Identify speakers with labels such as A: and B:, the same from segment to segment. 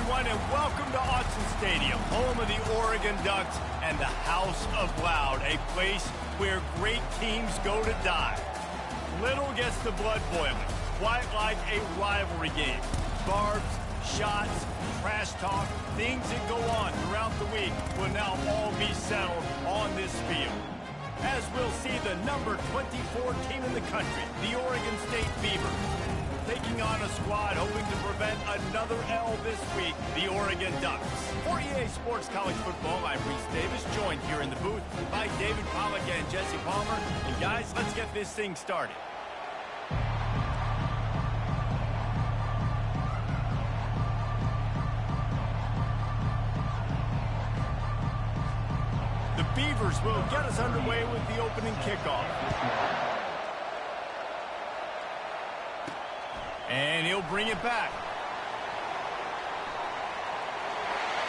A: everyone, and welcome to Autzen Stadium, home of the Oregon Ducks and the House of Loud, a place where great teams go to die. Little gets the blood boiling, quite like a rivalry game. Barbs, shots, trash talk, things that go on throughout the week will now all be settled on this field. As we'll see the number 24 team in the country, the Oregon State Beavers, taking on a squad hoping to prevent another L this week, the Oregon Ducks. For EA Sports College Football, I'm Reese Davis, joined here in the booth by David Pollack and Jesse Palmer. And guys, let's get this thing started. The Beavers will get us underway with the opening kickoff. And he'll bring it back.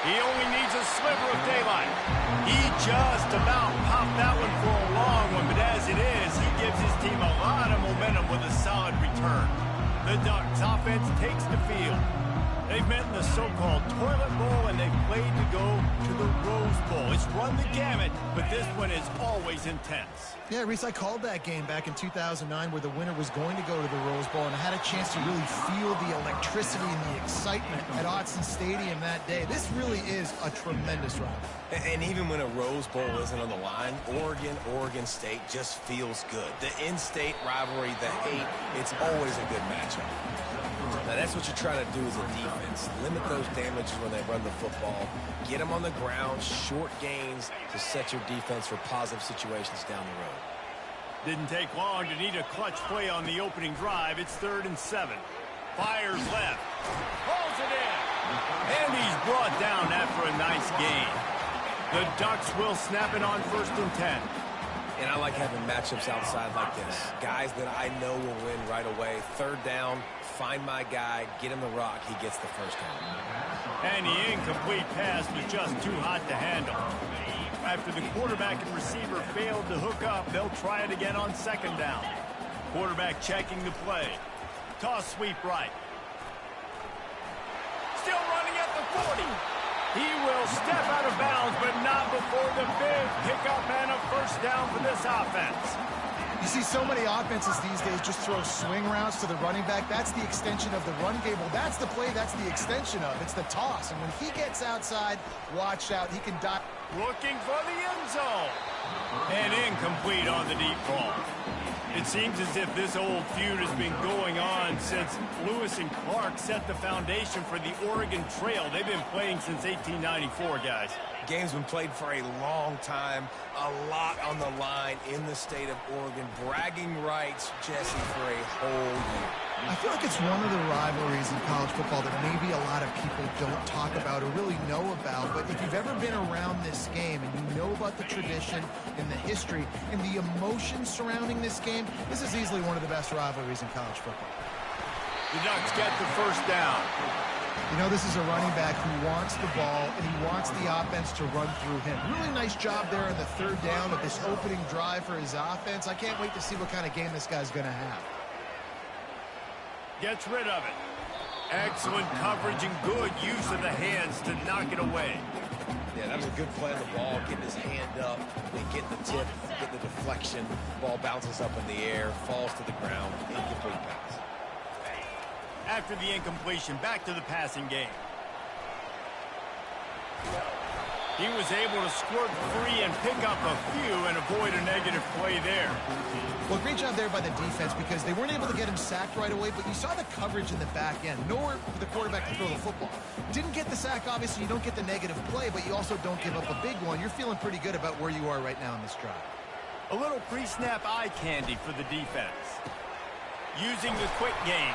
A: He only needs a sliver of daylight. He just about popped that one for a long one, but as it is, he gives his team a lot of momentum with a solid return. The Ducks offense takes the field. They've met in the so-called toilet bowl, and they've played to go to the Rose Bowl. It's run the gamut, but this one is always intense.
B: Yeah, Reese, I called that game back in 2009 where the winner was going to go to the Rose Bowl, and I had a chance to really feel the electricity and the excitement at Autzen Stadium that day. This really is a tremendous run.
C: And even when a Rose Bowl isn't on the line, Oregon State just feels good. The in-state rivalry, the hate, it's always a good matchup. Now, that's what you're trying to do as a defense. Limit those damages when they run the football. Get them on the ground, short gains to set your defense for positive situations down the road.
A: Didn't take long to need a clutch play on the opening drive. It's 3rd and 7. Fires left. Pulls it in. And he's brought down after a nice gain. The Ducks will snap it on 1st and 10.
C: And I like having matchups outside like this. Guys that I know will win right away. 3rd down, find my guy, get him the rock, he gets the first down.
A: And the incomplete pass was just too hot to handle. After the quarterback and receiver failed to hook up, they'll try it again on 2nd down. Quarterback checking the play. Toss sweep right. Still running at the 40. He will step out of bounds, but not before the big pickup and a 1st down for this offense.
B: You see so many offenses these days just throw swing routes to the running back. That's the extension of the run game. Well, that's the play, that's the extension of. It's the toss. And when he gets outside, watch out. He can dive.
A: Looking for the end zone. And incomplete on the deep ball. It seems as if this old feud has been going on since Lewis and Clark set the foundation for the Oregon Trail. They've been playing since 1894, guys.
C: Game's been played for a long time, a lot on the line in the state of Oregon. Bragging rights, Jesse, for a whole year.
B: I feel like it's one of the rivalries in college football that maybe a lot of people don't talk about or really know about. But if you've ever been around this game and you know about the tradition and the history and the emotion surrounding this game, this is easily one of the best rivalries in college football.
A: The Ducks get the 1st down.
B: You know, this is a running back who wants the ball, and he wants the offense to run through him. Really nice job there on the 3rd down of this opening drive for his offense. I can't wait to see what kind of game this guy's going to have.
A: Gets rid of it. Excellent coverage and good use of the hands to knock it away.
C: Yeah, that was a good play on the ball, getting his hand up, and getting the tip, getting the deflection. Ball bounces up in the air, falls to the ground, incomplete pass.
A: After the incompletion, back to the passing game. He was able to squirt free and pick up a few and avoid a negative play there.
B: Well, great job there by the defense because they weren't able to get him sacked right away, but you saw the coverage in the back end. Nowhere for the quarterback to throw the football. Didn't get the sack, obviously. You don't get the negative play, but you also don't give up a big one. You're feeling pretty good about where you are right now in this drive.
A: A little pre-snap eye candy for the defense. Using the quick game.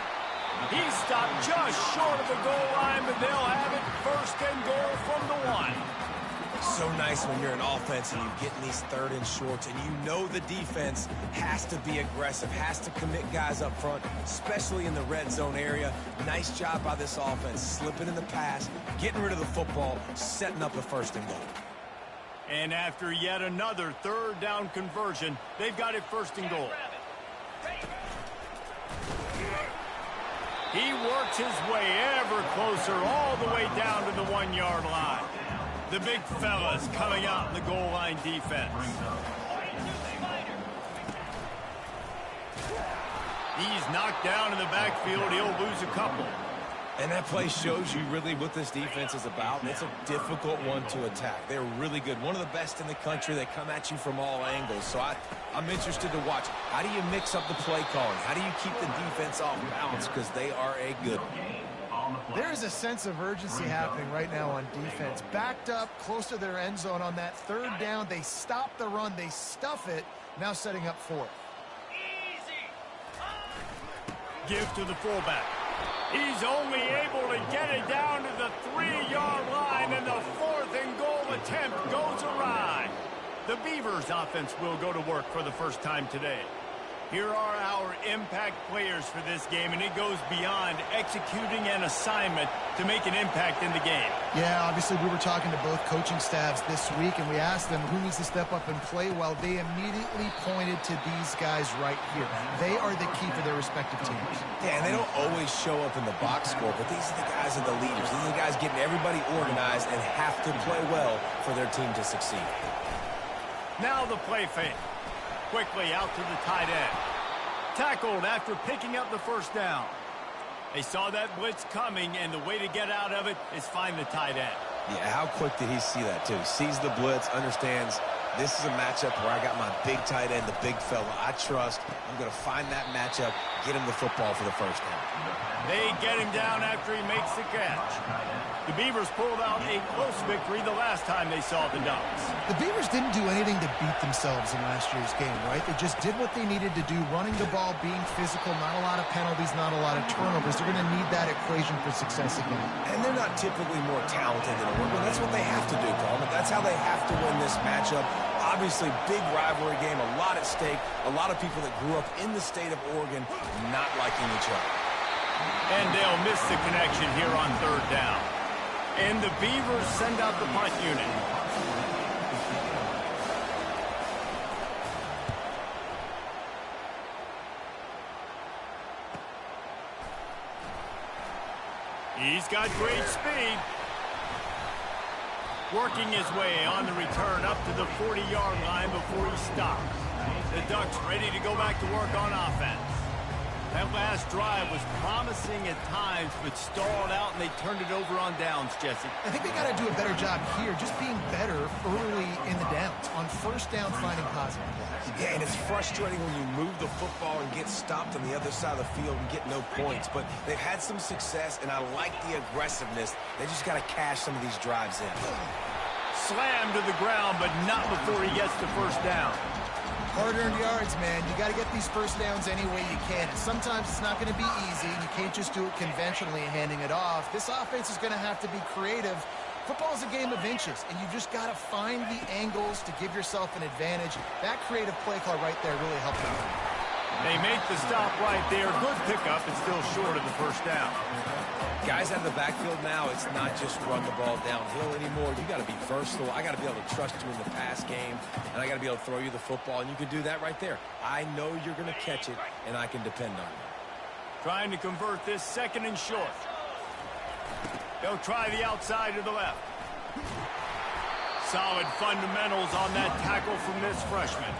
A: He stopped just short of the goal line, but they'll have it 1st and goal from the 1.
C: So nice when you're an offense and you get in these 3rd and shorts and you know the defense has to be aggressive, has to commit guys up front, especially in the red zone area. Nice job by this offense, slipping in the pass, getting rid of the football, setting up the 1st and goal.
A: And after yet another 3rd down conversion, they've got it 1st and goal. He works his way ever closer all the way down to the 1-yard line. The big fella's coming out in the goal line defense. He's knocked down in the backfield. He'll lose a couple.
C: And that play shows you really what this defense is about, and it's a difficult one to attack. They're really good. One of the best in the country. They come at you from all angles. So I'm interested to watch. How do you mix up the play calling? How do you keep the defense off balance? Because they are a good one.
B: There is a sense of urgency happening right now on defense. Backed up, close to their end zone on that 3rd down. They stop the run. They stuff it. Now setting up 4th.
A: Give to the fullback. He's only able to get it down to the 3-yard line, and the 4th and goal attempt goes awry. The Beavers offense will go to work for the first time today. Here are our impact players for this game, and it goes beyond executing an assignment to make an impact in the game.
B: Yeah, obviously we were talking to both coaching staffs this week, and we asked them who needs to step up and play well. They immediately pointed to these guys right here. They are the key for their respective teams.
C: Yeah, and they don't always show up in the box score, but these are the guys that are the leaders. These are the guys getting everybody organized and have to play well for their team to succeed.
A: Now the play fake. Quickly out to the tight end. Tackled after picking up the first down. They saw that blitz coming, and the way to get out of it is find the tight end.
C: Yeah, how quick did he see that, too? Sees the blitz, understands this is a matchup where I got my big tight end, the big fella I trust. I'm going to find that matchup, get him the football for the first down.
A: They get him down after he makes the catch. The Beavers pulled out a close victory the last time they saw the Ducks.
B: The Beavers didn't do anything to beat themselves in last year's game, right? They just did what they needed to do, running the ball, being physical, not a lot of penalties, not a lot of turnovers. They're going to need that equation for success again.
C: And they're not typically more talented than Oregon. That's what they have to do, Coleman. That's how they have to win this matchup. Obviously, big rivalry game, a lot at stake. A lot of people that grew up in the state of Oregon not liking each other.
A: And they'll miss the connection here on 3rd down. And the Beavers send out the punt unit. He's got great speed. Working his way on the return up to the 40-yard line before he stops. The Ducks ready to go back to work on offense. That last drive was promising at times, but stalled out, and they turned it over on downs, Jesse.
B: I think they got to do a better job here, just being better early in the downs. On 1st down, finding positive plays.
C: Yeah, and it's frustrating when you move the football and get stopped on the other side of the field and get no points. But they've had some success, and I like the aggressiveness. They just got to cash some of these drives in.
A: Slammed to the ground, but not before he gets the 1st down.
B: Hard-earned yards, man. You got to get these 1st downs any way you can. And sometimes it's not going to be easy. You can't just do it conventionally and handing it off. This offense is going to have to be creative. Football is a game of inches, and you just got to find the angles to give yourself an advantage. That creative play call right there really helped them.
A: They make the stop right there. Good pickup. It's still short of the 1st down.
C: Guys out of the backfield now, it's not just run the ball downhill anymore. You got to be versatile. I got to be able to trust you in the pass game, and I got to be able to throw you the football, and you can do that right there. I know you're going to catch it, and I can depend on you.
A: Trying to convert this 2nd and short. They'll try the outside to the left. Solid fundamentals on that tackle from this freshman.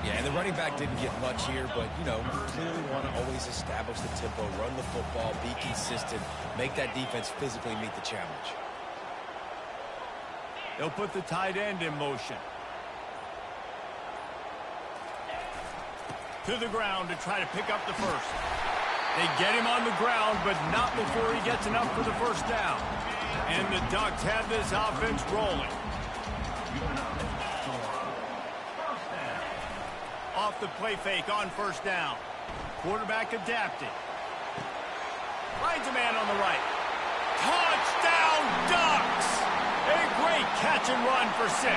C: Yeah, and the running back didn't get much here, but, you know, you clearly want to always establish the tempo, run the football, be consistent, make that defense physically meet the challenge.
A: They'll put the tight end in motion. To the ground to try to pick up the 1st. They get him on the ground, but not before he gets enough for the 1st down. And the Ducks have this offense rolling. Off the play fake on 1st down. Quarterback adapted. Finds a man on the right. Touchdown, Ducks! A great catch and run for 6.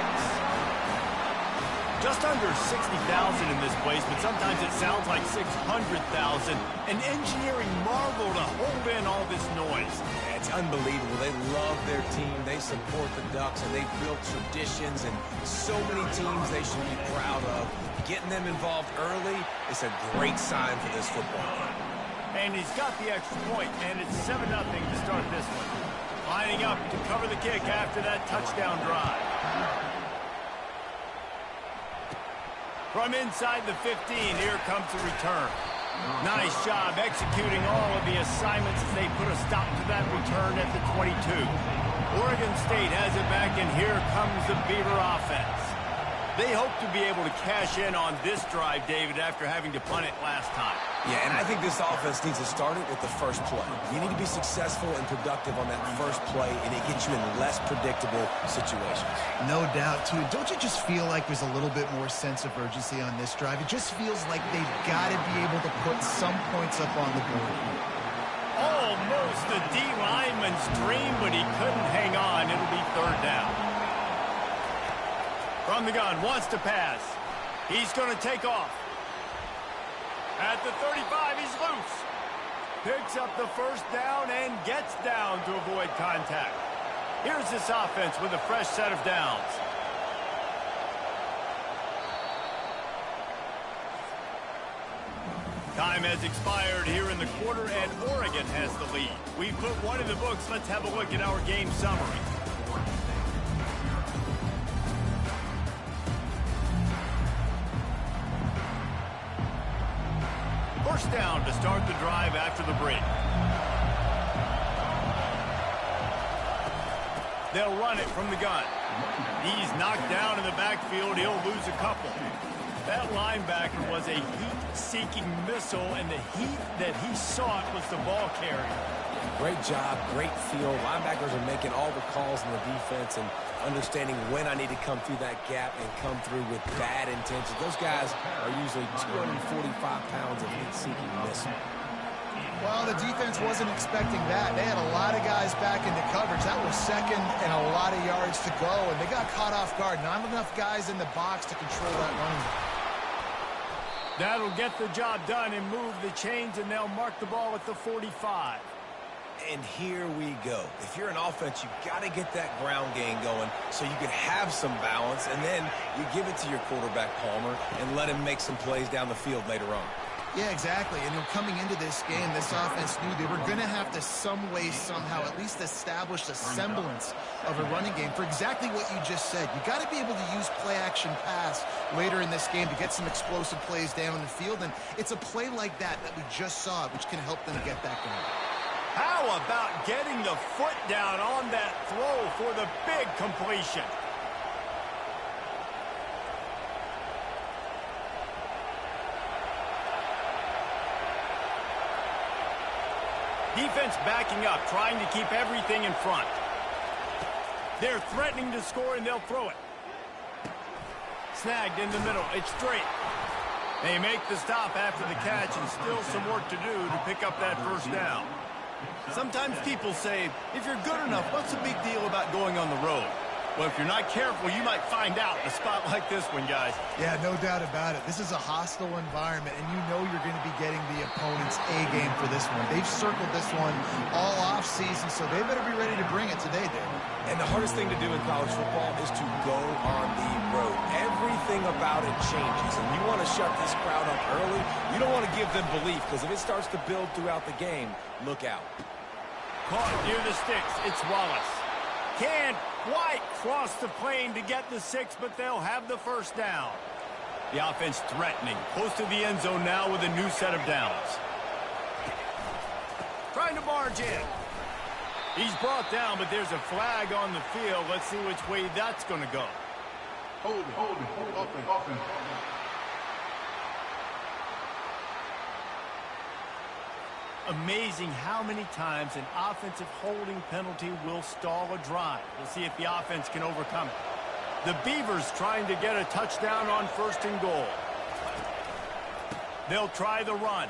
A: Just under 60,000 in this place, but sometimes it sounds like 600,000. An engineering marvel to hold in all this noise.
C: Yeah, it's unbelievable. They love their team. They support the Ducks, and they've built traditions and so many teams they should be proud of. Getting them involved early is a great sign for this football team.
A: And he's got the extra point, and it's 7-0 to start this one. Lining up to cover the kick after that touchdown drive. From inside the 15, here comes the return. Nice job executing all of the assignments as they put a stop to that return at the 22. Oregon State has it back, and here comes the Beaver offense. They hope to be able to cash in on this drive, David, after having to punt it last time.
C: Yeah, and I think this offense needs to start it with the first play. You need to be successful and productive on that first play, and it gets you in less predictable situations.
B: No doubt, too. Don't you just feel like there's a little bit more sense of urgency on this drive? It just feels like they've got to be able to put some points up on the board.
A: Almost the D lineman's dream, but he couldn't hang on. It'll be third down. From the gun, wants to pass. He's going to take off. At the 35, he's loose. Picks up the first down and gets down to avoid contact. Here's this offense with a fresh set of downs. Time has expired here in the quarter, and Oregon has the lead. We put one in the books. Let's have a look at our game summary. First down to start the drive after the break. They'll run it from the gun. He's knocked down in the backfield. He'll lose a couple. That linebacker was a heat-seeking missile, and the heat that he sought was the ball carrier.
C: Great job, great feel. Linebackers are making all the calls in the defense and understanding when I need to come through that gap and come through with bad intentions. Those guys are usually 245 pounds of heat-seeking missile.
B: Well, the defense wasn't expecting that. They had a lot of guys back into coverage. That was second and a lot of yards to go, and they got caught off guard. Not enough guys in the box to control that running back.
A: That'll get the job done and move the chains, and they'll mark the ball at the 45.
C: And here we go. If you're an offense, you've got to get that ground game going so you can have some balance, and then you give it to your quarterback, Palmer, and let him make some plays down the field later on.
B: Yeah, exactly. And coming into this game, this offense knew they were going to have to some way, somehow, at least establish a semblance of a running game for exactly what you just said. You got to be able to use play-action pass later in this game to get some explosive plays down the field, and it's a play like that we just saw, which can help them get that going.
A: How about getting the foot down on that throw for the big completion? Defense backing up, trying to keep everything in front. They're threatening to score, and they'll throw it. Snagged in the middle. It's straight. They make the stop after the catch, and still some work to do to pick up that first down. Sometimes people say, if you're good enough, what's the big deal about going on the road? Well, if you're not careful, you might find out in a spot like this one, guys.
B: Yeah, no doubt about it. This is a hostile environment, and you know you're going to be getting the opponent's A-game for this one. They've circled this one all off-season, so they better be ready to bring it today, David.
C: And the hardest thing to do in college football is to go on the road. Everything about it changes, and you want to shut this crowd up early. You don't want to give them belief, because if it starts to build throughout the game, look out.
A: Caught near the sticks. It's Wallace. Can't quite cross the plane to get the 6, but they'll have the first down. The offense threatening. Close to the end zone now with a new set of downs. Trying to barge in. He's brought down, but there's a flag on the field. Let's see which way that's going to go.
D: Hold it. Offense.
A: Amazing how many times an offensive holding penalty will stall a drive. We'll see if the offense can overcome it. The Beavers trying to get a touchdown on 1st and goal. They'll try the run.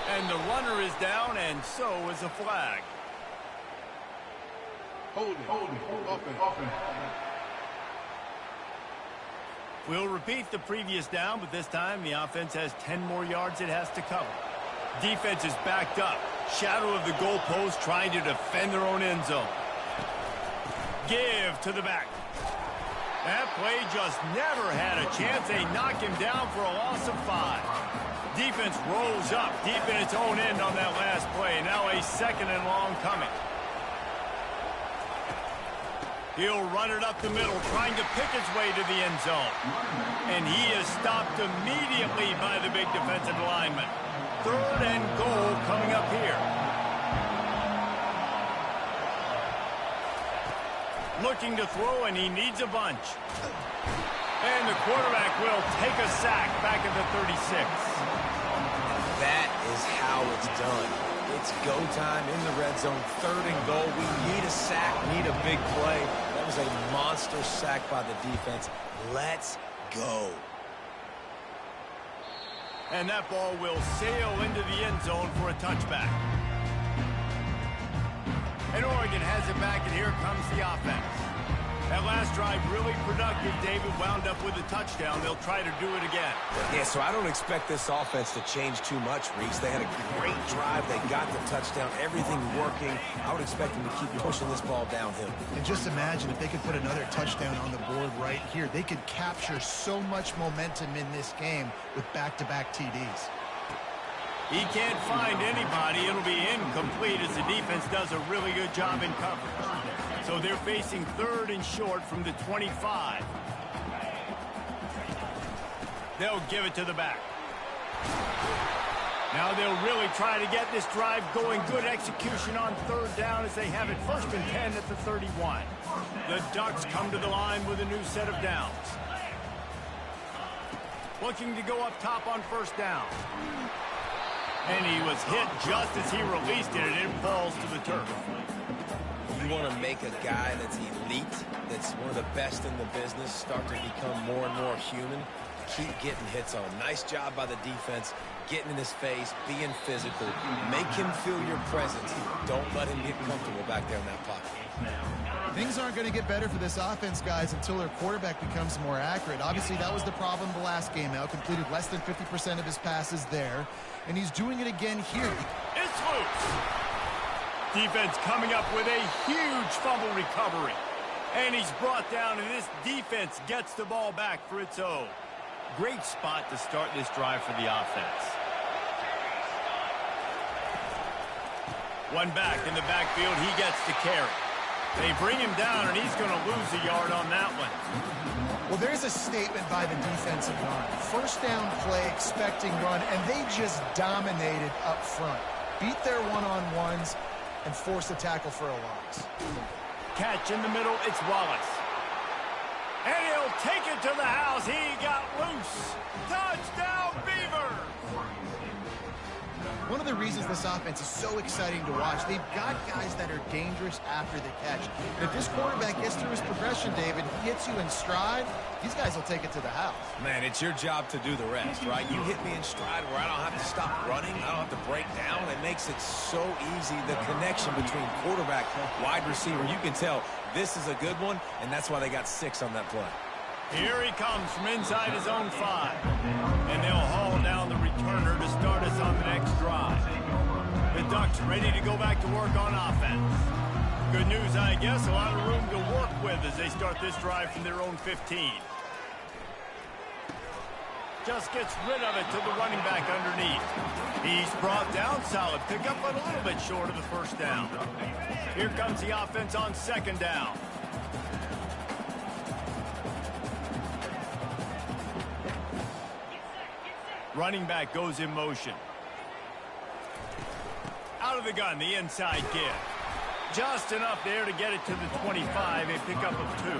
A: And the runner is down, and so is a flag.
D: Hold it. Offense.
A: We'll repeat the previous down, but this time the offense has 10 more yards it has to cover. Defense is backed up. Shadow of the goalpost trying to defend their own end zone. Give to the back. That play just never had a chance. They knock him down for a loss of 5. Defense rolls up deep in its own end on that last play. Now a 2nd and long coming. He'll run it up the middle, trying to pick his way to the end zone. And he is stopped immediately by the big defensive lineman. 3rd and goal coming up here. Looking to throw, and he needs a bunch. And the quarterback will take a sack back at the 36.
C: That is how it's done. It's go time in the red zone, 3rd and goal. We need a sack, need a big play. That was a monster sack by the defense. Let's go.
A: And that ball will sail into the end zone for a touchback. And Oregon has it back, and here comes the offense. That last drive really productive. David wound up with a touchdown. They'll try to do it again.
C: Yeah, so I don't expect this offense to change too much, Reese. They had a great drive. They got the touchdown. Everything working. I would expect them to keep pushing this ball downhill.
B: And just imagine if they could put another touchdown on the board right here. They could capture so much momentum in this game with back-to-back TDs.
A: He can't find anybody. It'll be incomplete as the defense does a really good job in coverage. So they're facing 3rd and short from the 25. They'll give it to the back. Now they'll really try to get this drive going. Good execution on 3rd down as they have it 1st and 10 at the 31. The Ducks come to the line with a new set of downs. Looking to go up top on 1st down. And he was hit just as he released it, and it falls to the turf.
C: You want to make a guy that's elite, that's one of the best in the business, start to become more and more human, keep getting hits on him. Nice job by the defense, getting in his face, being physical. Make him feel your presence. Don't let him get comfortable back there in that pocket.
B: Things aren't going to get better for this offense, guys, until their quarterback becomes more accurate. Obviously, that was the problem the last game out. Completed less than 50% of his passes there, and he's doing it again here.
A: It's loose. Defense coming up with a huge fumble recovery. And he's brought down, and this defense gets the ball back for its own. Great spot to start this drive for the offense. One back in the backfield. He gets the carry. They bring him down, and he's going to lose a yard on that one.
B: Well, there's a statement by the defensive line. 1st down play, expecting run, and they just dominated up front. Beat their one-on-ones and forced a tackle for a loss.
A: Catch in the middle. It's Wallace. And he'll take it to the house. He got loose. Touchdown, Beaver!
B: One of the reasons this offense is so exciting to watch, they've got guys that are dangerous after the catch. And if this quarterback gets through his progression, David, hits you in stride, these guys will take it to the house.
C: Man, it's your job to do the rest, right? You hit me in stride where I don't have to stop running. I don't have to break down. It makes it so easy. The connection between quarterback, wide receiver, you can tell this is a good one, and that's why they got 6 on that play.
A: Here he comes from inside his own 5. And they'll haul down the returner to start us on the next drive. The Ducks ready to go back to work on offense. Good news, I guess, a lot of room to work with as they start this drive from their own 15. Just gets rid of it to the running back underneath. He's brought down solid pickup, but a little bit short of the 1st down. Here comes the offense on 2nd down. Running back goes in motion. Out of the gun, the inside give. Just enough there to get it to the 25, a pickup of 2.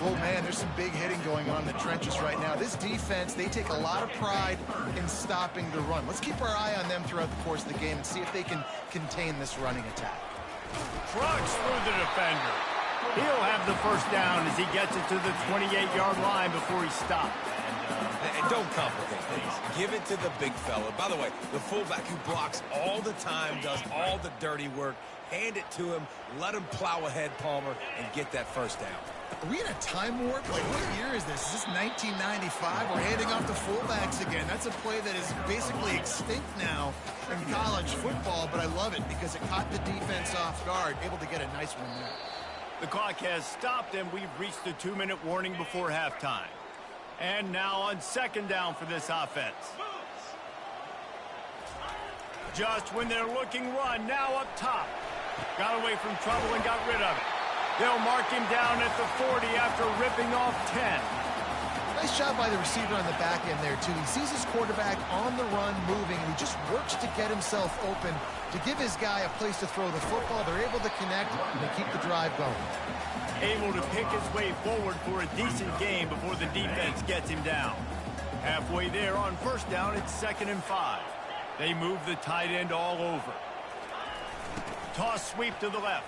B: Oh, man, there's some big hitting going on in the trenches right now. This defense, they take a lot of pride in stopping the run. Let's keep our eye on them throughout the course of the game and see if they can contain this running attack.
A: Trucks through the defender. He'll have the 1st down as he gets it to the 28-yard line before he stopped.
C: And don't complicate things. Give it to the big fella. By the way, the fullback who blocks all the time, does all the dirty work. Hand it to him. Let him plow ahead, Palmer, and get that 1st down.
B: Are we in a time warp? Like, what year is this? Is this 1995? We're handing off to fullbacks again. That's a play that is basically extinct now in college football, but I love it because it caught the defense off guard, able to get a nice one there.
A: The clock has stopped, and we've reached the 2-minute warning before halftime. And now on 2nd down for this offense. Just when they're looking run, now up top. Got away from trouble and got rid of it. They'll mark him down at the 40 after ripping off 10.
B: Nice job by the receiver on the back end there, too. He sees his quarterback on the run moving, and he just works to get himself open to give his guy a place to throw the football. They're able to connect and keep the drive going.
A: Able to pick his way forward for a decent gain before the defense gets him down. Halfway there on first down, it's 2nd and 5. They move the tight end all over. Toss sweep to the left.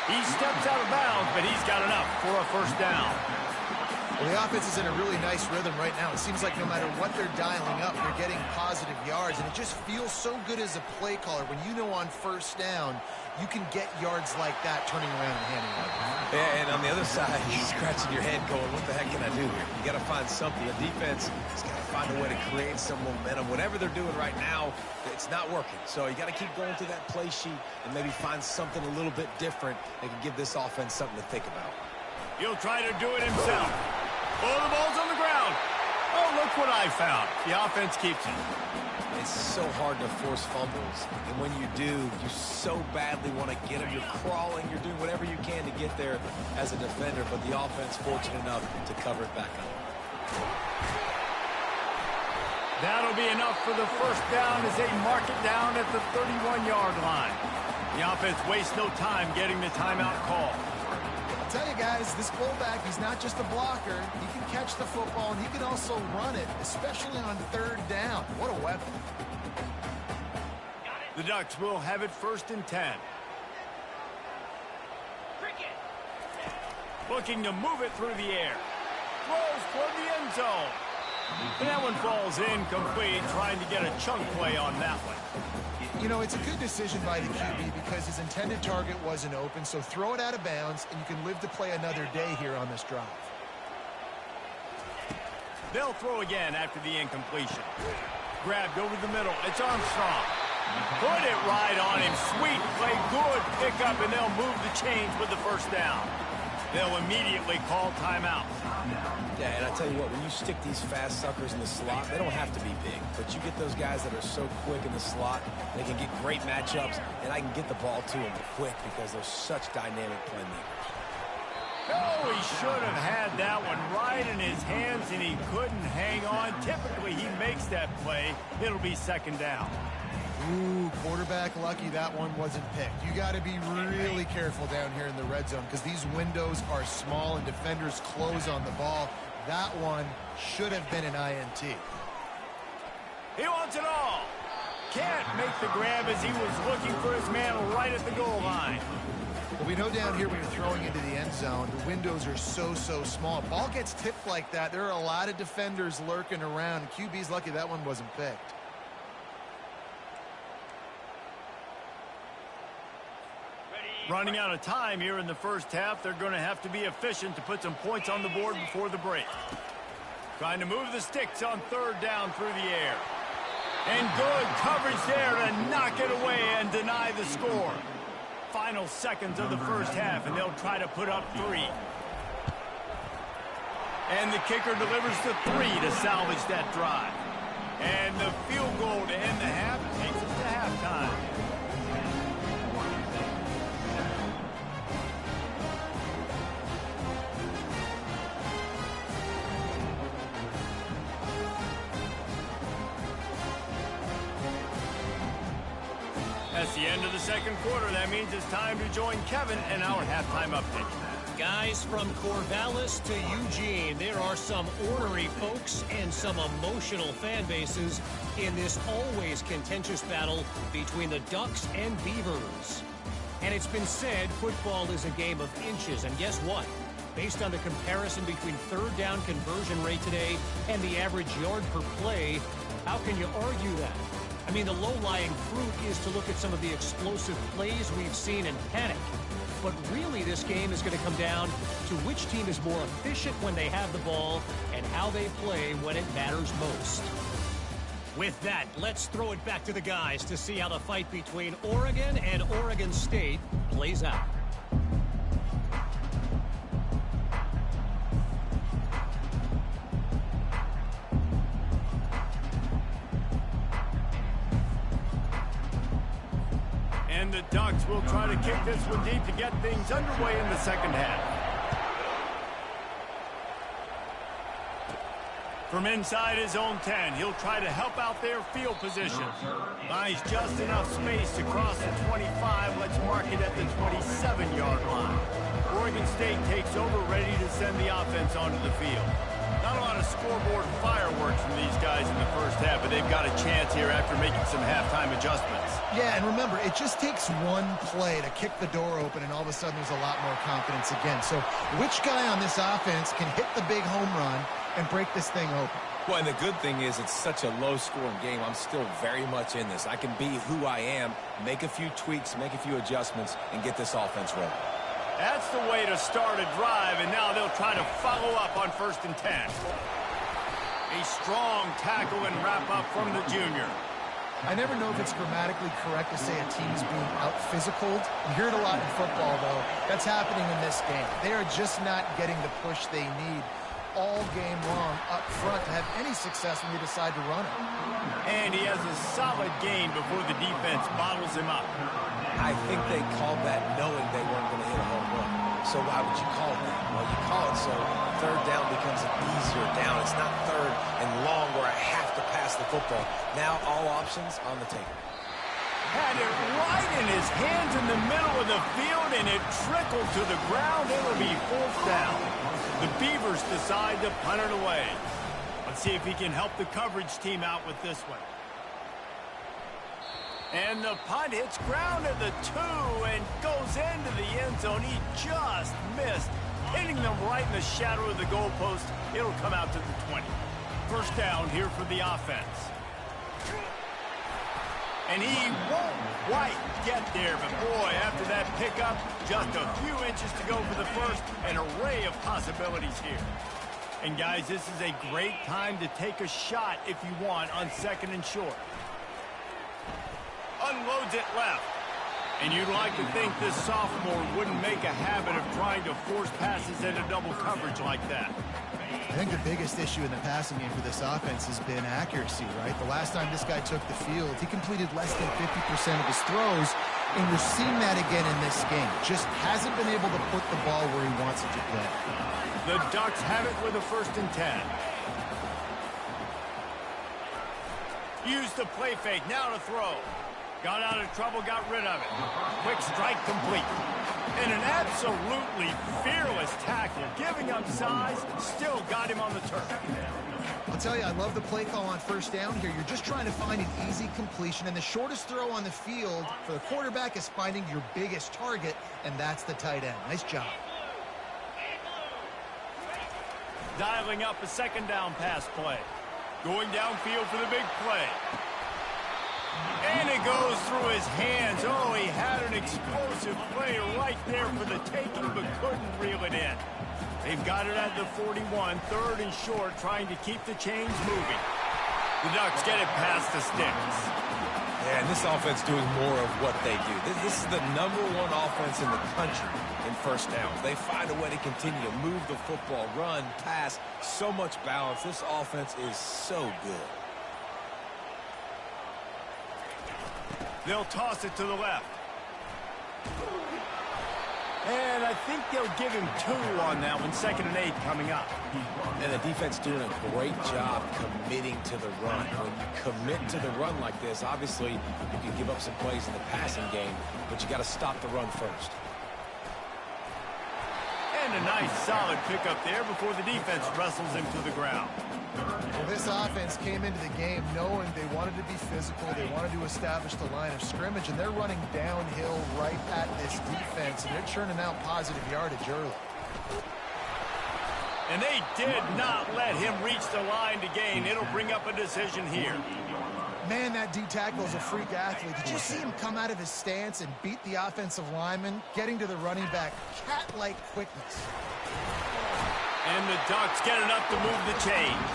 A: He steps out of bounds, but he's got enough for a first down.
B: Well, the offense is in a really nice rhythm right now. It seems like no matter what they're dialing up, they're getting positive yards, and it just feels so good as a play caller when you know on first down you can get yards like that turning around and handing it.
C: Yeah, and on the other side, you're scratching your head going, what the heck can I do here? You got to find something. The defense has got to find a way to create some momentum. Whatever they're doing right now, it's not working. So you got to keep going through that play sheet and maybe find something a little bit different that can give this offense something to think about.
A: He'll try to do it himself. Oh, the ball's on the ground. Oh, look what I found. The offense keeps it.
C: It's so hard to force fumbles, and when you do, you so badly want to get them. You're crawling, you're doing whatever you can to get there as a defender, but the offense fortunate enough to cover it back up.
A: That'll be enough for the first down as they mark it down at the 31-yard line. The offense wastes no time getting the timeout call.
B: I'll tell you guys, this fullback, he's not just a blocker. He can catch the football, and he can also run it, especially on 3rd down. What a weapon.
A: The Ducks will have it 1st and 10. Looking to move it through the air. Throws toward the end zone. And that one falls incomplete, trying to get a chunk play on that one.
B: You know, it's a good decision by the QB because his intended target wasn't open, so throw it out of bounds, and you can live to play another day here on this drive.
A: They'll throw again after the incompletion. Grabbed over the middle. It's Armstrong. Put it right on him. Sweet play. Good pickup, and they'll move the chains with the first down. They'll immediately call timeout.
C: Yeah, and I tell you what, when you stick these fast suckers in the slot, they don't have to be big. But you get those guys that are so quick in the slot, they can get great matchups, and I can get the ball to them quick because they're such dynamic playmakers.
A: Oh, he should have had that one right in his hands, and he couldn't hang on. Typically, he makes that play. It'll be 2nd down.
B: Ooh, quarterback lucky that one wasn't picked. You got to be really careful down here in the red zone because these windows are small and defenders close on the ball. That one should have been an INT.
A: He wants it all. Can't make the grab as he was looking for his man right at the goal line.
B: Well, we know down here when you're throwing into the end zone, the windows are so small. Ball gets tipped like that. There are a lot of defenders lurking around. QB's lucky that one wasn't picked.
A: Running out of time here in the first half. They're going to have to be efficient to put some points on the board before the break. Trying to move the sticks on 3rd down through the air. And good coverage there to knock it away and deny the score. Final seconds of the first half, and they'll try to put up 3. And the kicker delivers the 3 to salvage that drive. And the field goal to end the half takes us to halftime. That's the end of the 2nd quarter. That means it's time to join Kevin in our halftime update.
E: Guys, from Corvallis to Eugene, there are some ornery folks and some emotional fan bases in this always contentious battle between the Ducks and Beavers. And it's been said football is a game of inches, and guess what? Based on the comparison between 3rd down conversion rate today and the average yard per play, how can you argue that? I mean, the low-lying fruit is to look at some of the explosive plays we've seen and panic. But really, this game is going to come down to which team is more efficient when they have the ball and how they play when it matters most. With that, let's throw it back to the guys to see how the fight between Oregon and Oregon State plays out.
A: And the Ducks will try to kick this one deep to get things underway in the second half. From inside his own 10, he'll try to help out their field position. Buys just enough space to cross the 25. Let's mark it at the 27-yard line. Oregon State takes over, ready to send the offense onto the field. Not a lot of scoreboard fireworks from these guys in the first half, but they've got a chance here after making some halftime adjustments.
B: Yeah, and remember, it just takes one play to kick the door open, and all of a sudden there's a lot more confidence again. So which guy on this offense can hit the big home run and break this thing open?
C: Well, and the good thing is it's such a low-scoring game. I'm still very much in this. I can be who I am, make a few tweaks, make a few adjustments, and get this offense rolling.
A: That's the way to start a drive, and now they'll try to follow up on 1st and 10. A strong tackle and wrap-up from the junior.
B: I never know if it's grammatically correct to say a team's being out-physicaled. You hear it a lot in football, though. That's happening in this game. They are just not getting the push they need all game long up front to have any success when you decide to run it.
A: And he has a solid gain before the defense bottles him up.
C: I think they called that knowing they weren't going to hit a home run. So why would you call it that? Well, you call it so third down becomes an easier down. It's not third and long where I have to pass the football. Now all options on the table.
A: Had it right in his hands in the middle of the field, and it trickled to the ground. It'll be 4th down. The Beavers decide to punt it away. Let's see if he can help the coverage team out with this one. And the punt hits ground at the 2 and goes into the end zone. He just missed, hitting them right in the shadow of the goalpost. It'll come out to the 20. 1st down here for the offense. And he won't quite get there, but boy, after that pickup, just a few inches to go for the first. An array of possibilities here. And guys, this is a great time to take a shot if you want on 2nd and short. Unloads it left. And you'd like to think this sophomore wouldn't make a habit of trying to force passes into double coverage like that.
B: I think the biggest issue in the passing game for this offense has been accuracy, right? The last time this guy took the field, he completed less than 50% of his throws, and we're seeing that again in this game. Just hasn't been able to put the ball where he wants it to go.
A: The Ducks have it with a 1st and 10. Used the play fake, now to throw. Got out of trouble, got rid of it. Quick strike complete. And an absolutely fearless tackle, giving up size, still got him on the turf.
B: I'll tell you, I love the play call on 1st down here. You're just trying to find an easy completion, and the shortest throw on the field for the quarterback is finding your biggest target, and that's the tight end. Nice job.
A: Dialing up a 2nd down pass play. Going downfield for the big play. And it goes through his hands. Oh, he had an explosive play right there for the taking, but couldn't reel it in. They've got it at the 41, 3rd and short, trying to keep the chains moving. The Ducks get it past the sticks.
C: Yeah, and this offense doing more of what they do. This is the #1 offense in the country in 1st downs. They find a way to continue to move the football, run, pass, so much balance. This offense is so good.
A: They'll toss it to the left. And I think they'll give him 2 on that one. 2nd and 8 coming up.
C: And the defense doing a great job committing to the run. When you commit to the run like this, obviously you can give up some plays in the passing game, but you got to stop the run first.
A: And a nice solid pickup there before the defense wrestles him to the ground.
B: Well, this offense came into the game knowing they wanted to be physical, they wanted to establish the line of scrimmage, and they're running downhill right at this defense, and they're churning out positive yardage early.
A: And they did not let him reach the line to gain. It'll bring up a decision here.
B: Man, that D-tackle is a freak athlete. Did you see him come out of his stance and beat the offensive lineman, getting to the running back? Cat-like quickness.
A: And the Ducks get enough to move the chains.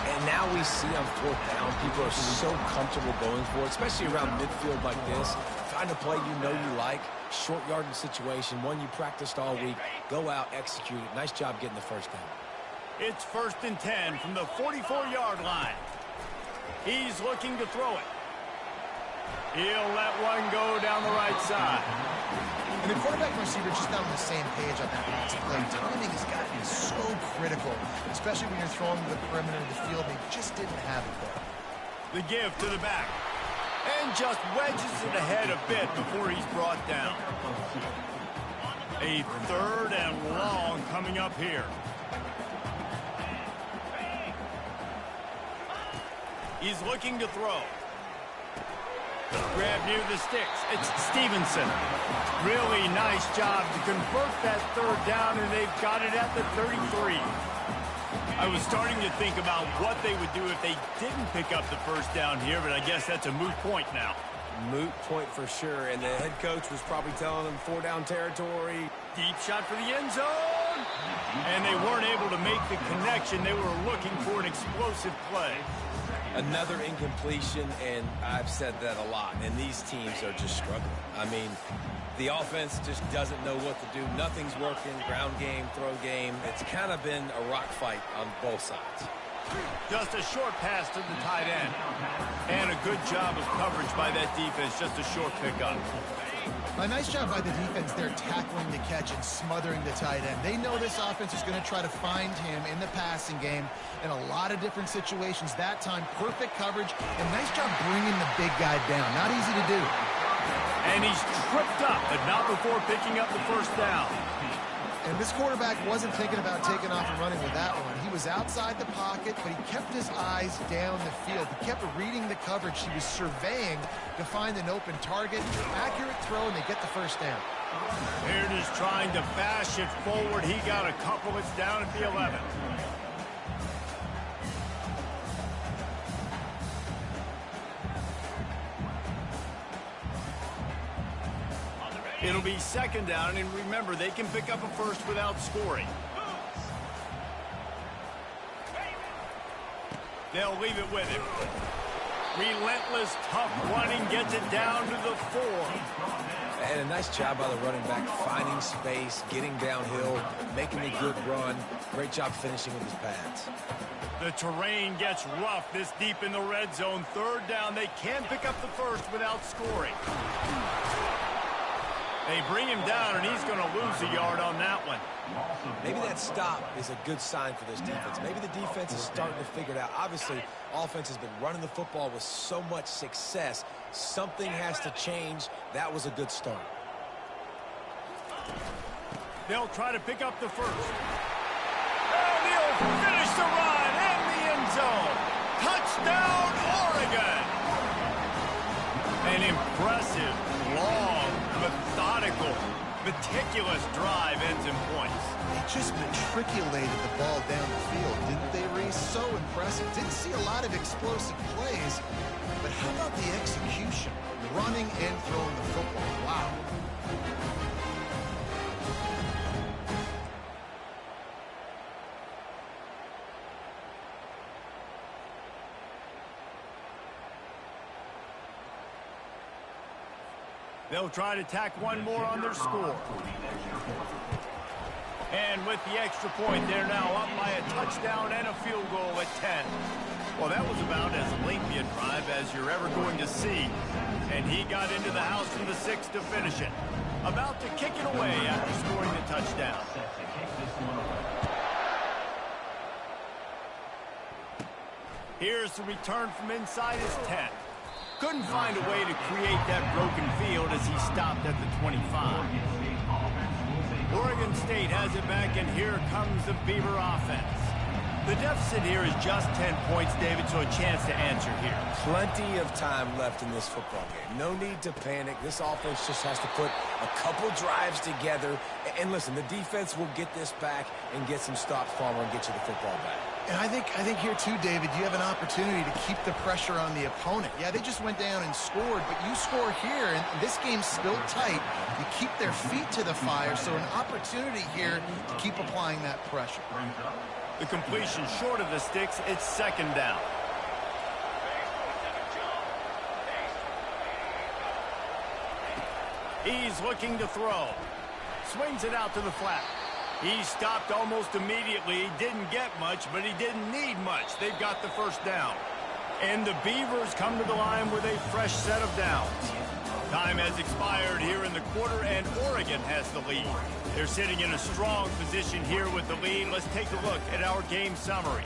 C: And now we see on 4th down, people are so comfortable going for it, especially around midfield like this. Find a play you know you like, short yardage situation, one you practiced all week. Go out, execute it. Nice job getting the 1st down.
A: It's 1st and 10 from the 44-yard line. He's looking to throw it. He'll let one go down the right side.
B: And the quarterback and receiver just not on the same page on that last play. Timing has got to be so critical, especially when you're throwing to the perimeter of the field. They just didn't have it there.
A: The give to the back. And just wedges it ahead a bit before he's brought down. A 3rd and long coming up here. He's looking to throw. Grab near the sticks. It's Stevenson. Really nice job to convert that 3rd down, and they've got it at the 33. I was starting to think about what they would do if they didn't pick up the 1st down here, but I guess that's a moot point now.
C: Moot point for sure, and the head coach was probably telling them 4-down territory.
A: Deep shot for the end zone. And they weren't able to make the connection. They were looking for an explosive play.
C: Another incompletion, and I've said that a lot, and these teams are just struggling. I mean, the offense just doesn't know what to do. Nothing's working, ground game, throw game. It's kind of been a rock fight on both sides.
A: Just a short pass to the tight end. And a good job of coverage by that defense, just a short pickup.
B: A nice job by the defense there tackling the catch and smothering the tight end. They know this offense is going to try to find him in the passing game in a lot of different situations. That time, perfect coverage and nice job bringing the big guy down. Not easy to do.
A: And he's tripped up, but not before picking up the 1st down.
B: And this quarterback wasn't thinking about taking off and running with that one. He was outside the pocket, but he kept his eyes down the field. He kept reading the coverage. He was surveying to find an open target. Accurate throw, and they get the 1st down.
A: Here it is trying to bash it forward. He got a couple. It's down at the 11. It'll be 2nd down, and remember, they can pick up a 1st without scoring. They'll leave it with him. Relentless, tough running, gets it down to the 4.
C: And a nice job by the running back, finding space, getting downhill, making a good run. Great job finishing with his pads.
A: The terrain gets rough this deep in the red zone. 3rd down, they can pick up the 1st without scoring. They bring him down, and he's going to lose a yard on that one.
C: Maybe that stop is a good sign for this defense. Maybe the defense is starting to figure it out. Obviously, offense has been running the football with so much success. Something has to change. That was a good start.
A: They'll try to pick up the 1st. And he'll finish the run in the end zone. Touchdown, Oregon! An impressive, long, methodical, meticulous drive ends in points.
B: They just matriculated the ball down the field, didn't they, Reese? So impressive. Didn't see a lot of explosive plays, but how about the execution? Running and throwing the football. Wow.
A: They'll try to tack one more on their score. And with the extra point, they're now up by a touchdown and a field goal at 10. Well, that was about as lengthy a drive as you're ever going to see. And he got into the house from the 6 to finish it. About to kick it away after scoring the touchdown. Here's the return from inside his 10. Couldn't find a way to create that broken field as he stopped at the 25. Oregon State has it back, and here comes the Beaver offense. The deficit here is just 10 points, David, so a chance to answer here.
C: Plenty of time left in this football game. No need to panic. This offense just has to put a couple drives together. And listen, the defense will get this back and get some stops, Farmer, and get you the football back.
B: And I think here, too, David, you have an opportunity to keep the pressure on the opponent. Yeah, they just went down and scored, but you score here, and this game's still tight. You keep their feet to the fire, so an opportunity here to keep applying that pressure.
A: The completion short of the sticks, it's 2nd down. He's looking to throw. Swings it out to the flat. He stopped almost immediately. He didn't get much, but he didn't need much. They've got the 1st down. And the Beavers come to the line with a fresh set of downs. Time has expired here in the quarter, and Oregon has the lead. They're sitting in a strong position here with the lead. Let's take a look at our game summary.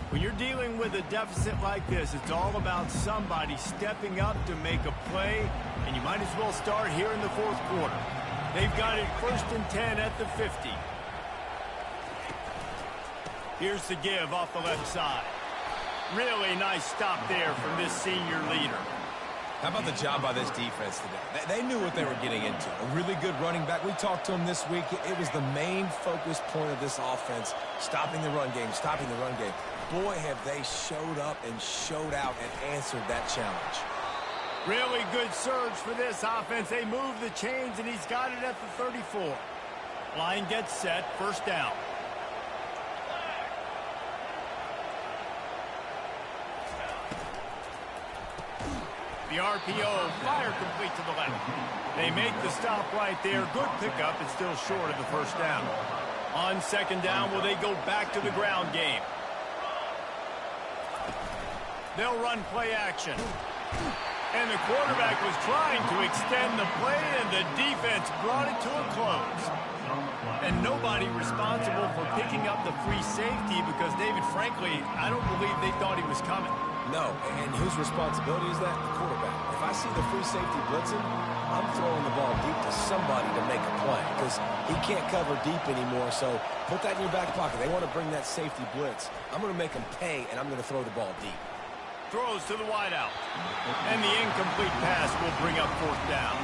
A: When you're dealing with a deficit like this, it's all about somebody stepping up to make a play, and you might as well start here in the fourth quarter. They've got it 1st and 10 at the 50. Here's the give off the left side. Really nice stop there from this senior leader.
C: How about the job by this defense today? They knew what they were getting into. A really good running back. We talked to him this week. It was the main focus point of this offense, stopping the run game, stopping the run game. Boy, have they showed up and showed out and answered that challenge.
A: Really good surge for this offense. They move the chains, and he's got it at the 34. Line gets set, 1st down. The RPO, fire complete to the left. They make the stop right there. Good pickup. It's still short of the 1st down. On 2nd down, will they go back to the ground game? They'll run play action. And the quarterback was trying to extend the play, and the defense brought it to a close. And nobody responsible for picking up the free safety because, David, frankly, I don't believe they thought he was coming.
C: No, and whose responsibility is that? The quarterback. If I see the free safety blitzing, I'm throwing the ball deep to somebody to make a play because he can't cover deep anymore, so put that in your back pocket. They want to bring that safety blitz. I'm going to make them pay, and I'm going to throw the ball deep.
A: Throws to the wideout. And the incomplete pass will bring up 4th down.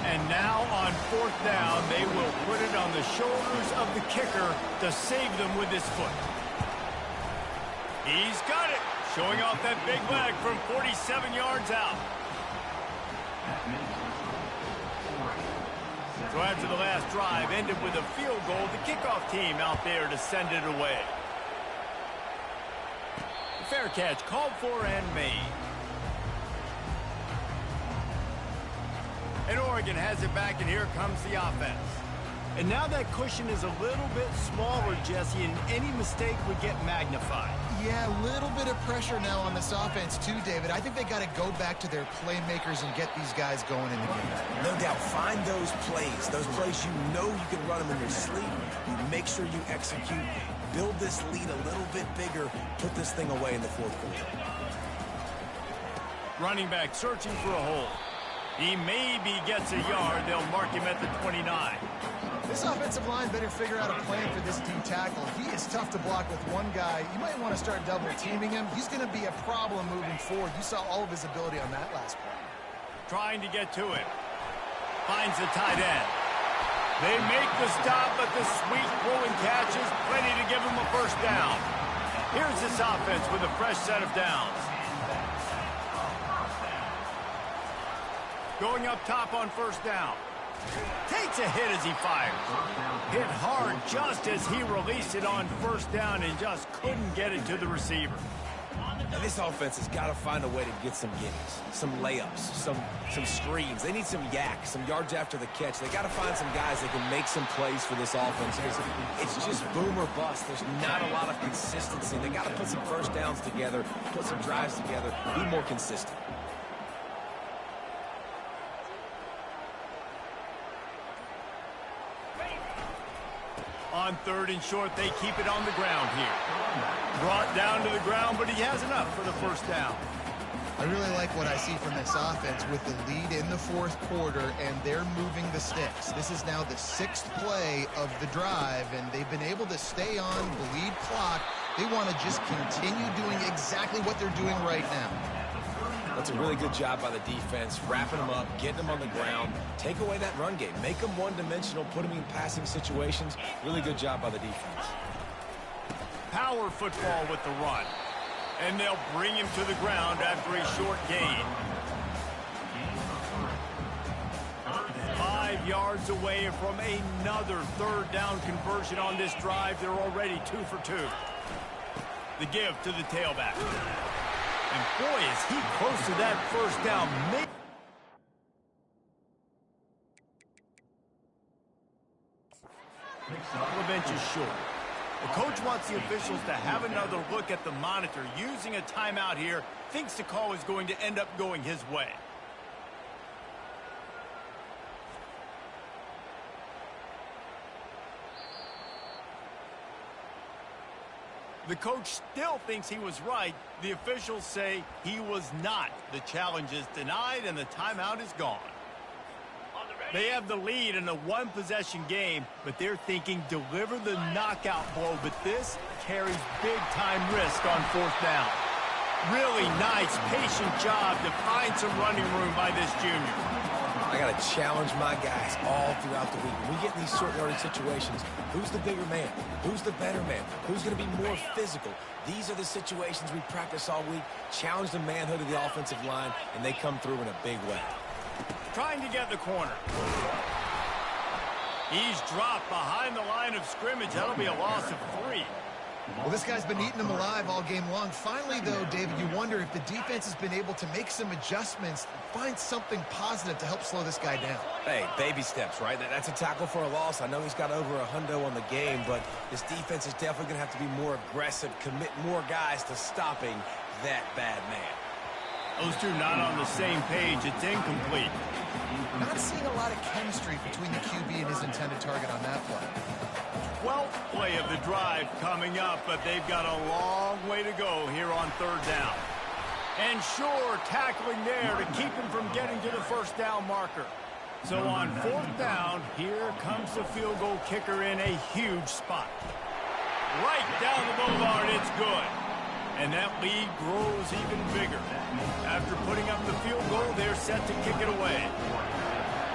A: And now on 4th down, they will put it on the shoulders of the kicker to save them with his foot. He's got it. Showing off that big leg from 47 yards out. So after the last drive ended with a field goal, the kickoff team out there to send it away. Fair catch called for and made. And Oregon has it back, and here comes the offense. And now that cushion is a little bit smaller, Jesse, and any mistake would get magnified.
B: Yeah, a little bit of pressure now on this offense too, David. I think they got to go back to their playmakers and get these guys going in the game.
C: No doubt. Find those plays you know you can run them in your sleep. You make sure you execute. Build this lead a little bit bigger. Put this thing away in the 4th quarter.
A: Running back searching for a hole. He maybe gets a yard. They'll mark him at the 29.
B: This offensive line better figure out a plan for this D tackle. He is tough to block with one guy. You might want to start double teaming him. He's going to be a problem moving forward. You saw all of his ability on that last play.
A: Trying to get to him. Finds the tight end. They make the stop, but the sweet throwing catch is plenty to give him a 1st down. Here's this offense with a fresh set of downs. Going up top on 1st down. Takes a hit as he fires. Hit hard just as he released it on 1st down and just couldn't get it to the receiver.
C: And this offense has got to find a way to get some gimmies, some layups, some screens. They need some yak, some yards after the catch. They got to find some guys that can make some plays for this offense. It's just boom or bust. There's not a lot of consistency. They got to put some 1st downs together, put some drives together, be more consistent.
A: On 3rd and short, they keep it on the ground here. Brought down to the ground, but he has enough for the 1st down.
B: I really like what I see from this offense with the lead in the 4th quarter, and they're moving the sticks. This is now the 6th play of the drive, and they've been able to stay on, bleed clock. They want to just continue doing exactly what they're doing right now.
C: That's a really good job by the defense, wrapping them up, getting them on the ground, take away that run game, make them one-dimensional, put them in passing situations. Really good job by the defense.
A: Power football with the run. And they'll bring him to the ground after a short gain. 5 yards away from another 3rd down conversion on this drive. They're already 2 for 2. The give to the tailback. And boy, is he close to that 1st down. The bench is short. The coach wants the officials to have another look at the monitor. Using a timeout here, thinks the call is going to end up going his way. The coach still thinks he was right. The officials say he was not. The challenge is denied and the timeout is gone. They have the lead in a one-possession game, but they're thinking deliver the knockout blow, but this carries big-time risk on fourth down. Really nice, patient job to find some running room by this junior.
C: I got to challenge my guys all throughout the week. When we get in these short yardage situations, who's the bigger man? Who's the better man? Who's going to be more physical? These are the situations we practice all week. Challenge the manhood of the offensive line, and they come through in a big way.
A: Trying to get the corner. He's dropped behind the line of scrimmage. That'll be a loss of 3.
B: Well, this guy's been eating them alive all game long. Finally, though, David, you wonder if the defense has been able to make some adjustments, find something positive to help slow this guy down.
C: Hey, baby steps, right? That's a tackle for a loss. I know he's got over $100 on the game, but this defense is definitely going to have to be more aggressive, commit more guys to stopping that bad man.
A: Those two not on the same page. It's incomplete.
B: Not seeing a lot of chemistry between the QB and his intended target on that play.
A: 12th play of the drive coming up, but they've got a long way to go here on third down. And sure, tackling there to keep him from getting to the first down marker. So on fourth down, here comes the field goal kicker in a huge spot. Right down the boulevard, it's good. And that lead grows even bigger. After putting up the field goal, they're set to kick it away.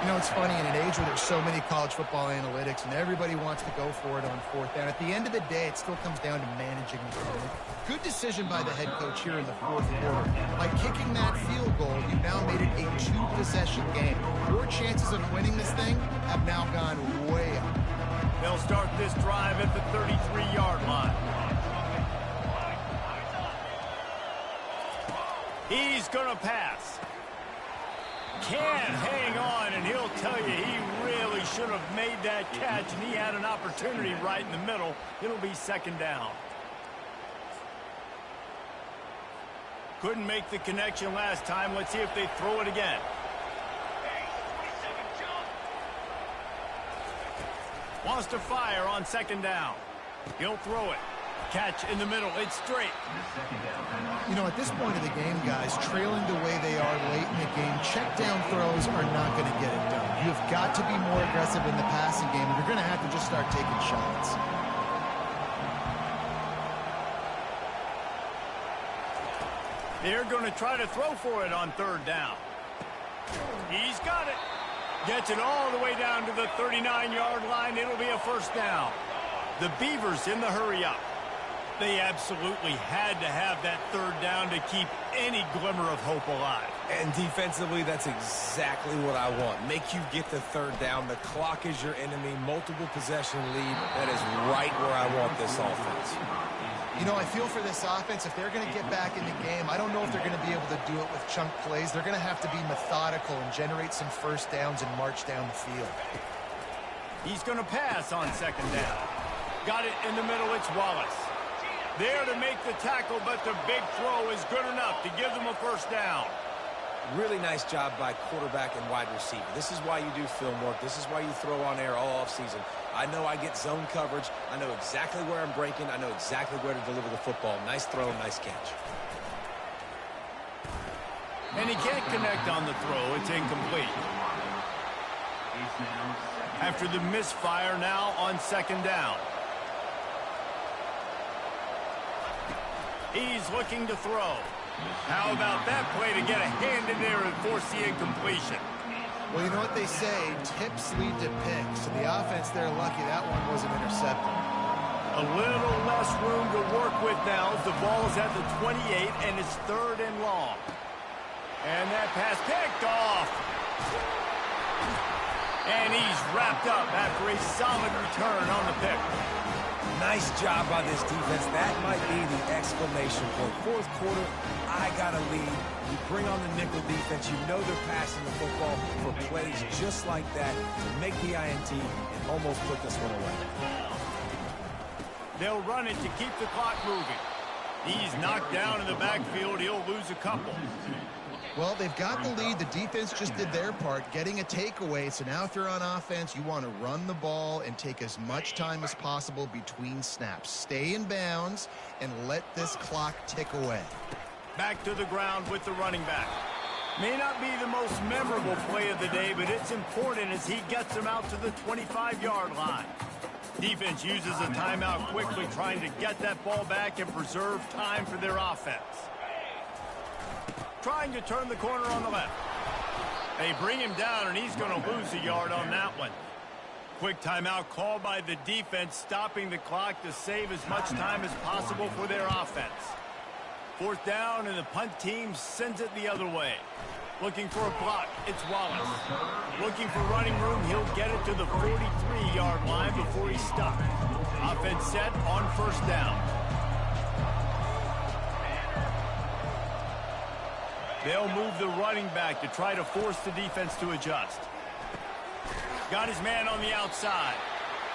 B: You know, it's funny, in an age where there's so many college football analytics and everybody wants to go for it on fourth down, at the end of the day, it still comes down to managing the game. Good decision by the head coach here in the fourth quarter. By kicking that field goal, you've now made it a 2-possession game. Your chances of winning this thing have now gone way up.
A: They'll start this drive at the 33-yard line. He's going to pass. Can't hang on, and he'll tell you he really should have made that catch, and he had an opportunity right in the middle. It'll be second down. Couldn't make the connection last time. Let's see if they throw it again. Wants to fire on second down. He'll throw it. Catch in the middle. It's straight.
B: You know, at this point of the game, guys, trailing the way they are late in the game, check down throws are not going to get it done. You've got to be more aggressive in the passing game, and you're going to have to just start taking shots.
A: They're going to try to throw for it on third down. He's got it. Gets it all the way down to the 39-yard line. It'll be a first down. The Beavers in the hurry up. They absolutely had to have that third down to keep any glimmer of hope alive.
C: And defensively, that's exactly what I want. Make you get the third down. The clock is your enemy. Multiple possession lead. That is right where I want this offense.
B: You know, I feel for this offense, if they're going to get back in the game, I don't know if they're going to be able to do it with chunk plays. They're going to have to be methodical and generate some first downs and march down the field.
A: He's going to pass on second down. Got it in the middle. It's Wallace. There to make the tackle, but the big throw is good enough to give them a first down.
C: Really nice job by quarterback and wide receiver. This is why you do film work. This is why you throw on air all offseason. I know I get zone coverage. I know exactly where I'm breaking. I know exactly where to deliver the football. Nice throw, nice catch.
A: And he can't connect on the throw. It's incomplete. After the misfire, now on second down. He's looking to throw. How about that play to get a hand in there and force the incompletion?
B: Well, you know what they say, tips lead to picks. So the offense, they're lucky that one wasn't intercepted.
A: A little less room to work with now as the ball is at the 28 and it's third and long. And that pass picked off. And he's wrapped up after a solid return on the pick.
C: Nice job by this defense. That might be the exclamation point. Fourth quarter, I got a lead. You bring on the nickel defense. You know they're passing the football for plays just like that to make the INT and almost put this one away.
A: They'll run it to keep the clock moving. He's knocked down in the backfield. He'll lose a couple.
B: Well, they've got the lead. The defense just did their part, getting a takeaway. So now if you're on offense, you want to run the ball and take as much time as possible between snaps. Stay in bounds and let this clock tick away.
A: Back to the ground with the running back. May not be the most memorable play of the day, but it's important as he gets him out to the 25-yard line. Defense uses a timeout quickly, trying to get that ball back and preserve time for their offense. Trying to turn the corner on the left. They bring him down, and he's going to lose a yard on that one. Quick timeout called by the defense, stopping the clock to save as much time as possible for their offense. Fourth down, and the punt team sends it the other way. Looking for a block, it's Wallace. Looking for running room, he'll get it to the 43-yard line before he's stopped. Offense set on first down. They'll move the running back to try to force the defense to adjust. Got his man on the outside.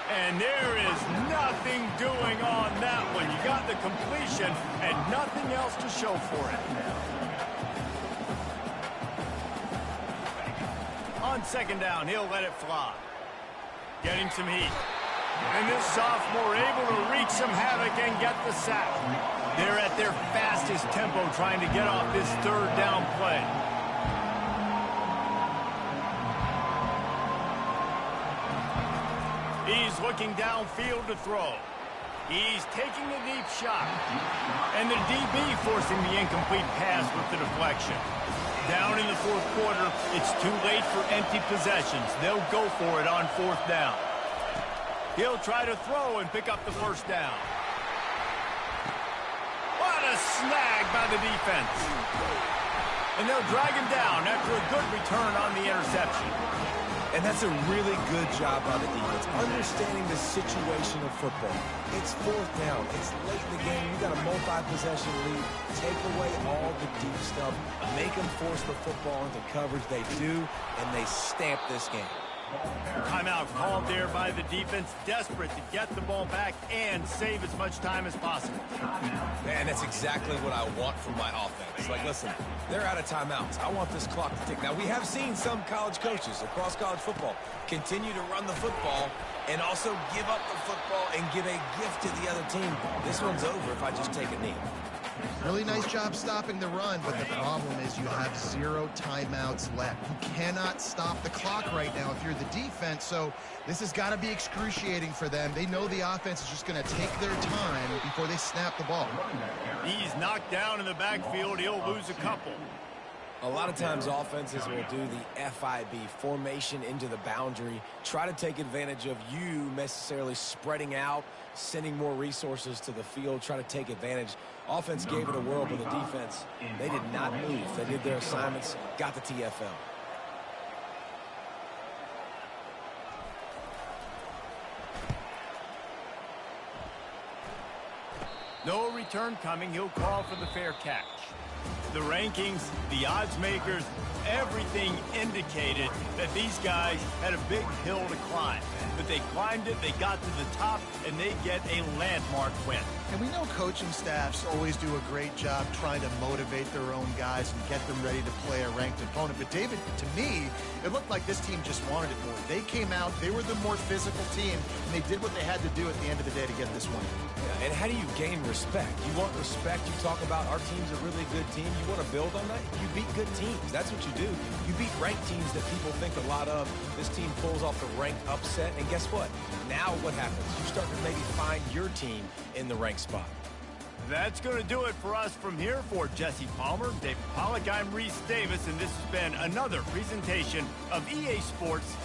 A: And there is nothing doing on that one. You got the completion and nothing else to show for it. On second down, he'll let it fly. Getting some heat. And this sophomore able to wreak some havoc and get the sack. They're at their fastest tempo trying to get off this third down play. He's looking downfield to throw. He's taking a deep shot. And the DB forcing the incomplete pass with the deflection. Down in the fourth quarter, it's too late for empty possessions. They'll go for it on fourth down. He'll try to throw and pick up the first down. What a snag by the defense. And they'll drag him down after a good return on the interception.
C: And that's a really good job by the defense, understanding the situation of football. It's fourth down. It's late in the game. You got a multi-possession lead. Take away all the deep stuff. Make them force the football into coverage. They do, and they stamp this game.
A: Timeout called there by the defense, desperate to get the ball back and save as much time as possible.
C: Man, that's exactly what I want from my offense. Like, listen, they're out of timeouts. I want this clock to tick. Now, we have seen some college coaches across college football continue to run the football and also give up the football and give a gift to the other team. This one's over if I just take a knee.
B: Really nice job stopping the run, but the problem is you have 0 timeouts left. You cannot stop the clock right now if you're the defense, so this has got to be excruciating for them. They know the offense is just going to take their time before they snap the ball.
A: He's knocked down in the backfield. He'll lose a couple.
C: A lot of times offenses will do the FIB, formation into the boundary, try to take advantage of you necessarily spreading out, sending more resources to the field, try to take advantage. Offense gave it a whirl, but the defense, they did not move. They did their assignments, got the TFL.
A: No return coming. He'll call for the fair catch. The rankings, the odds makers, everything indicated that these guys had a big hill to climb. But they climbed it, they got to the top, and they get a landmark win.
B: And we know coaching staffs always do a great job trying to motivate their own guys and get them ready to play a ranked opponent. But David, to me, it looked like this team just wanted it more. They came out, they were the more physical team, and they did what they had to do at the end of the day to get this win.
C: Yeah, and how do you gain respect? You want respect, you talk about our team's a really good team. You want to build on that? You beat good teams. That's what you do. You beat ranked teams that people think a lot of. This team pulls off the ranked upset, and guess what? Now what happens? You start to maybe find your team in the ranked spot.
A: That's going to do it for us from here. For Jesse Palmer, David Pollack, I'm Reese Davis, and this has been another presentation of EA Sports